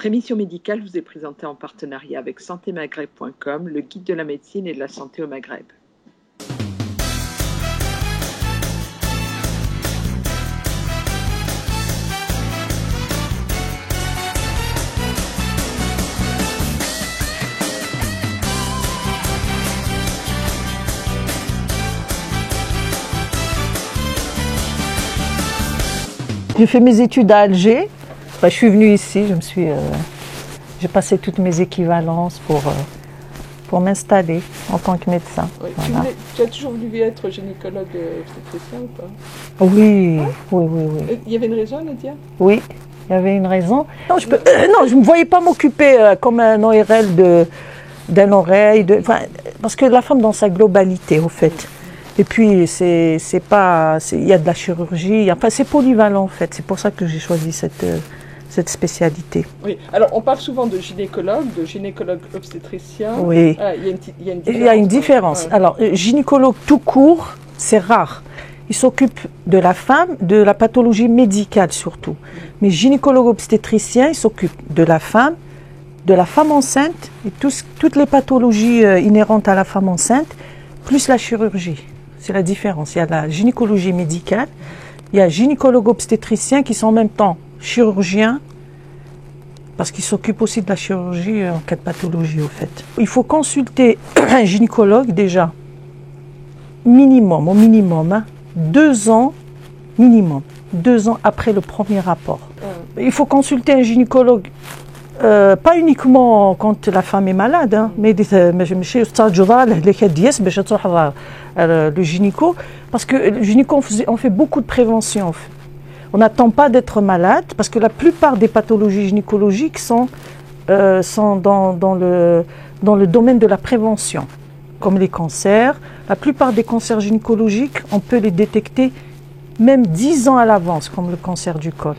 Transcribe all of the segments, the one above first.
Votre émission médicale vous est présentée en partenariat avec santémaghreb.com, le guide de la médecine et de la santé au Maghreb. J'ai fait mes études à Alger. Je suis venue ici, j'ai passé toutes mes équivalences pour m'installer en tant que médecin. Oui. Voilà. Tu as toujours voulu être gynécologue obstétricien ou pas? Oui, ah. oui. Il y avait une raison, Nadia? Oui, il y avait une raison. Non, je ne me voyais pas m'occuper comme un ORL d'un oreille, parce que la femme dans sa globalité, au fait. Et puis, il y a de la chirurgie, c'est polyvalent en fait. C'est pour ça que j'ai choisi cette spécialité. Oui, alors on parle souvent de gynécologue obstétricien. Oui, il y a une différence. Ouais. Alors, gynécologue tout court, c'est rare. Il s'occupe de la femme, de la pathologie médicale surtout. Mais gynécologue obstétricien, il s'occupe de la femme enceinte, et toutes les pathologies inhérentes à la femme enceinte, plus la chirurgie. C'est la différence. Il y a la gynécologie médicale, il y a gynécologue obstétricien qui sont en même temps chirurgiens, parce qu'ils s'occupent aussi de la chirurgie en cas de pathologie, au fait. Il faut consulter un gynécologue déjà, au minimum, 2 ans minimum, 2 ans après le premier rapport. Il faut consulter un gynécologue, pas uniquement quand la femme est malade, mais le gynéco, parce que le gynéco, on fait beaucoup de prévention. On n'attend pas d'être malade, parce que la plupart des pathologies gynécologiques sont dans le domaine de la prévention, comme les cancers. La plupart des cancers gynécologiques, on peut les détecter même 10 ans à l'avance, comme le cancer du col.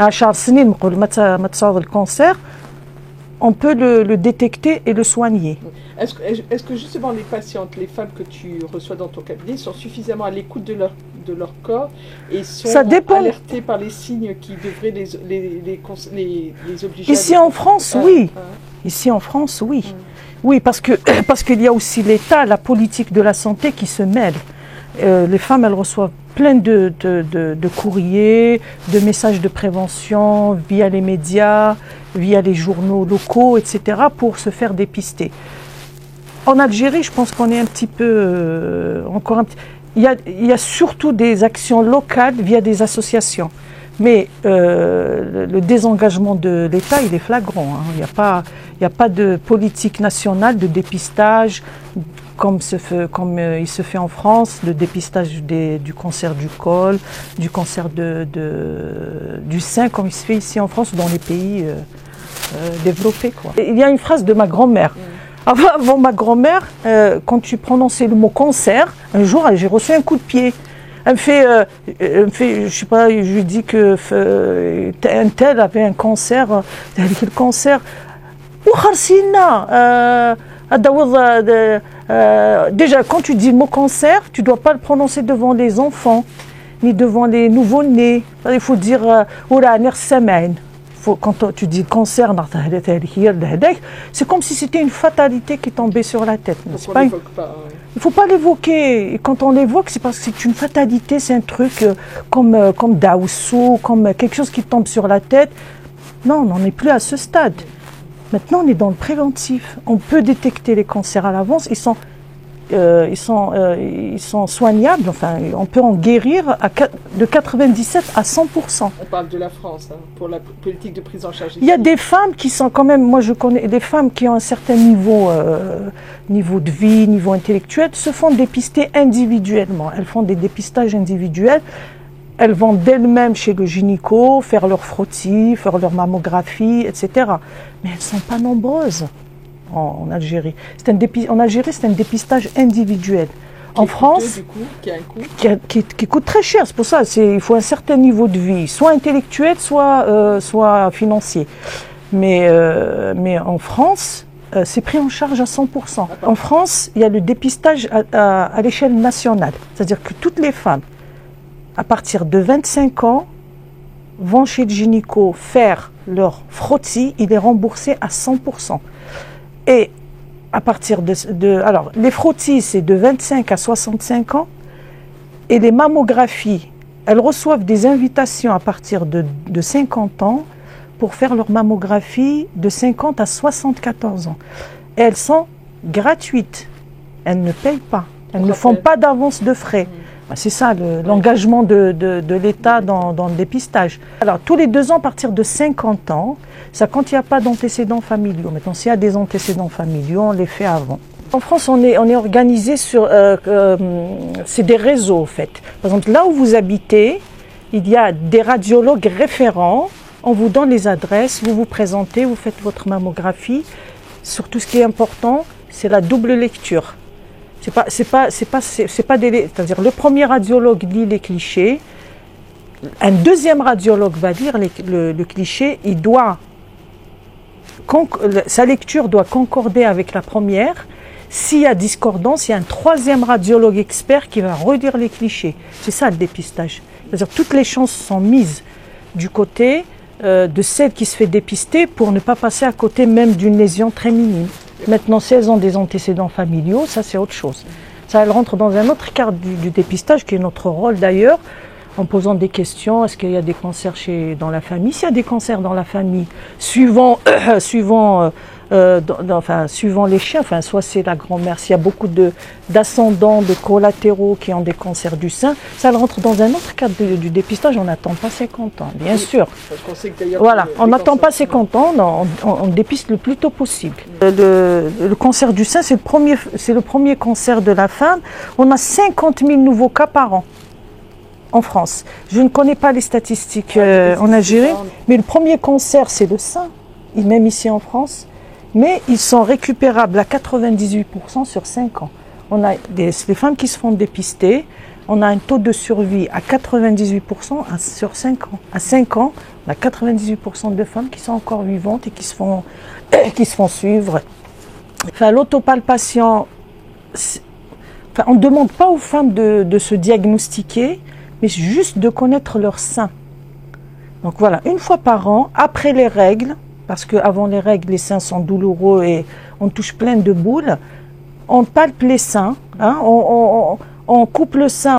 À le cancer, on peut le détecter et le soigner. Est-ce que justement les patientes, les femmes que tu reçois dans ton cabinet sont suffisamment à l'écoute de leur corps et sont alertées par les signes qui devraient les obliger Ici en France, oui. Ici en France, oui. Oui, parce qu'il y a aussi l'État, la politique de la santé qui se mêle. Les femmes, elles reçoivent plein de courriers, de messages de prévention via les médias, via les journaux locaux, etc., pour se faire dépister. En Algérie, je pense qu'on est un petit peu... Il y a surtout des actions locales via des associations. Mais le désengagement de l'État, il est flagrant. Il n'y a pas de politique nationale de dépistage, comme il se fait en France, le dépistage du cancer du col, du cancer du sein, comme il se fait ici en France ou dans les pays développés, quoi. Il y a une phrase de ma grand-mère. Avant ma grand-mère, quand tu prononçais le mot cancer, un jour, j'ai reçu un coup de pied. Elle me fait, je sais pas, je lui dis que un tel avait un cancer. Quel cancer? Déjà, quand tu dis le mot cancer, tu ne dois pas le prononcer devant les enfants, ni devant les nouveau-nés. Il faut dire quand tu dis cancer, c'est comme si c'était une fatalité qui tombait sur la tête. Il ne faut pas l'évoquer. Et quand on l'évoque, c'est parce que c'est une fatalité, c'est un truc comme Daoussou, comme quelque chose qui tombe sur la tête. Non, on n'en est plus à ce stade. Maintenant, on est dans le préventif. On peut détecter les cancers à l'avance. Ils sont soignables. Enfin, on peut en guérir de 97 à 100%. On parle de la France, pour la politique de prise en charge. Il y a des femmes qui sont quand même... Moi, je connais des femmes qui ont un certain niveau de vie, niveau intellectuel, se font dépister individuellement. Elles font des dépistages individuels. Elles vont d'elles-mêmes chez le gynéco, faire leur frottis, faire leur mammographie, etc. Mais elles ne sont pas nombreuses en Algérie. En Algérie, c'est un dépistage individuel. En France, qui coûte très cher. C'est pour ça il faut un certain niveau de vie, soit intellectuel, soit financier. Mais en France, c'est pris en charge à 100%. En France, il y a le dépistage à l'échelle nationale. C'est-à-dire que toutes les femmes, à partir de 25 ans, vont chez le gynéco faire leur frottis, il est remboursé à 100%. Et à partir alors, les frottis, c'est de 25 à 65 ans. Et les mammographies, elles reçoivent des invitations à partir de 50 ans pour faire leur mammographie de 50 à 74 ans. Et elles sont gratuites. Elles ne payent pas. Elles ne font pas d'avance de frais. C'est ça l'engagement de l'État dans le dépistage. Alors, tous les 2 ans, à partir de 50 ans, ça quand il n'y a pas d'antécédents familiaux. Maintenant, s'il y a des antécédents familiaux, on les fait avant. En France, on est organisé sur... c'est des réseaux, en fait. Par exemple, là où vous habitez, il y a des radiologues référents. On vous donne les adresses, vous vous présentez, vous faites votre mammographie. Surtout, ce qui est important, c'est la double lecture. C'est-à-dire le premier radiologue lit les clichés, un deuxième radiologue va lire le cliché, sa lecture doit concorder avec la première. S'il y a discordance, il y a un troisième radiologue expert qui va relire les clichés. C'est ça le dépistage. C'est-à-dire toutes les chances sont mises du côté de celle qui se fait dépister pour ne pas passer à côté même d'une lésion très minime. Maintenant, si elles ont des antécédents familiaux, ça c'est autre chose. Ça, elle rentre dans un autre cadre du dépistage, qui est notre rôle d'ailleurs, en posant des questions. Est-ce qu'il y a des cancers dans la famille? S'il y a des cancers dans la famille, suivant les chiens, soit c'est la grand-mère, s'il y a beaucoup d'ascendants, de collatéraux qui ont des cancers du sein, ça rentre dans un autre cadre du dépistage. On n'attend pas 50 ans, bien sûr. Voilà, on n'attend pas 50 ans, on dépiste le plus tôt possible. Le cancer du sein, c'est le premier cancer de la femme. On a 50 000 nouveaux cas par an en France. Je ne connais pas les statistiques en Algérie, mais le premier cancer, c'est le sein, même ici en France. Mais ils sont récupérables à 98% sur 5 ans. On a des femmes qui se font dépister, on a un taux de survie à 98% sur 5 ans. À 5 ans, on a 98% de femmes qui sont encore vivantes et qui se font suivre. L'autopalpation, on ne demande pas aux femmes de se diagnostiquer, mais juste de connaître leur sein. Donc voilà, une fois par an, après les règles, parce qu'avant les règles, les seins sont douloureux et on touche plein de boules. On palpe les seins, on coupe le sein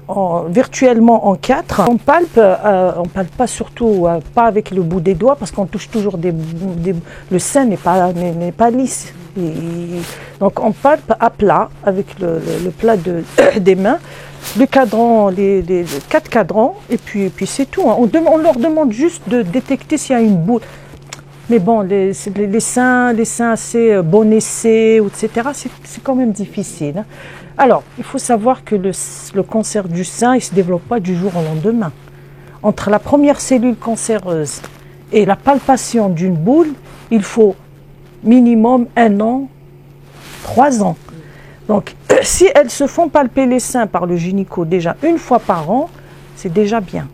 virtuellement en 4. On palpe pas surtout, pas avec le bout des doigts, parce qu'on touche toujours le sein n'est pas lisse. Donc on palpe à plat, avec le plat des mains, le cadran, les 4 cadrans, et puis c'est tout. On leur demande juste de détecter s'il y a une boule. Mais bon, les seins assez bonaissés, etc., c'est quand même difficile. Alors, il faut savoir que le cancer du sein, il ne se développe pas du jour au lendemain. Entre la première cellule cancéreuse et la palpation d'une boule, il faut minimum 1 an, 3 ans. Donc, si elles se font palper les seins par le gynéco déjà une fois par an, c'est déjà bien.